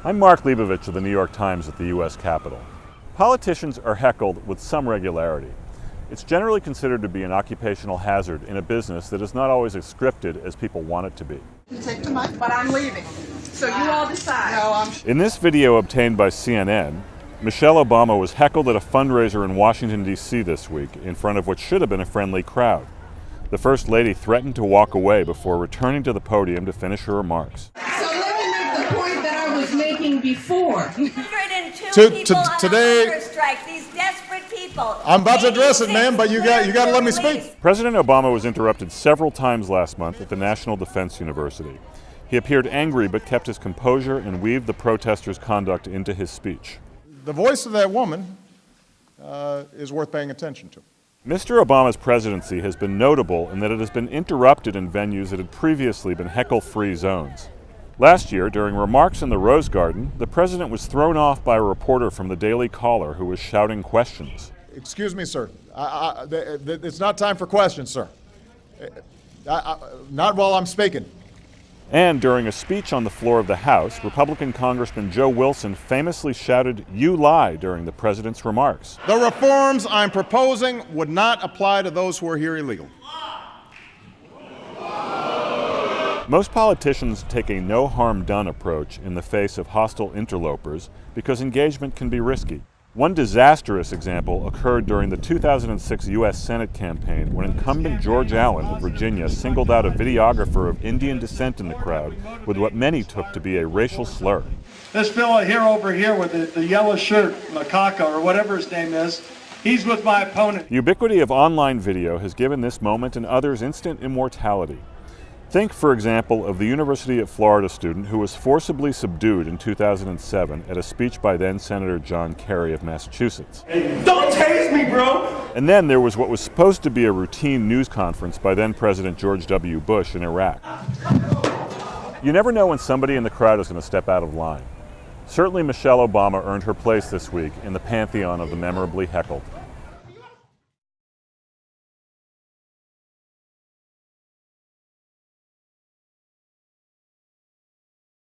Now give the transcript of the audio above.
I'm Mark Leibovich of the New York Times at the U.S. Capitol. Politicians are heckled with some regularity. It's generally considered to be an occupational hazard in a business that is not always as scripted as people want it to be. You take the mic, but I'm leaving. So you all decide. No, In this video obtained by CNN, Michelle Obama was heckled at a fundraiser in Washington, D.C. this week in front of what should have been a friendly crowd. The First Lady threatened to walk away before returning to the podium to finish her remarks. So let me make the point that I was making before. Today, strike, these desperate people. I'm about to address it, ma'am, but you got to let me speak. President Obama was interrupted several times last month at the National Defense University. He appeared angry but kept his composure and weaved the protesters' conduct into his speech. The voice of that woman is worth paying attention to. Mr. Obama's presidency has been notable in that it has been interrupted in venues that had previously been heckle-free zones. Last year, during remarks in the Rose Garden, the president was thrown off by a reporter from the Daily Caller who was shouting questions. Excuse me, sir. It's not time for questions, sir. Not while I'm speaking. And during a speech on the floor of the House, Republican Congressman Joe Wilson famously shouted, "You lie," during the president's remarks. The reforms I'm proposing would not apply to those who are here illegally. Most politicians take a no-harm-done approach in the face of hostile interlopers because engagement can be risky. One disastrous example occurred during the 2006 U.S. Senate campaign when incumbent George Allen of Virginia singled out a videographer of Indian descent in the crowd with what many took to be a racial slur. This fellow here over here with the yellow shirt, Macaca, or whatever his name is, he's with my opponent. The ubiquity of online video has given this moment and others instant immortality. Think, for example, of the University of Florida student who was forcibly subdued in 2007 at a speech by then-Senator John Kerry of Massachusetts. Hey, don't tase me, bro! And then there was what was supposed to be a routine news conference by then-President George W. Bush in Iraq. You never know when somebody in the crowd is going to step out of line. Certainly Michelle Obama earned her place this week in the pantheon of the memorably heckled.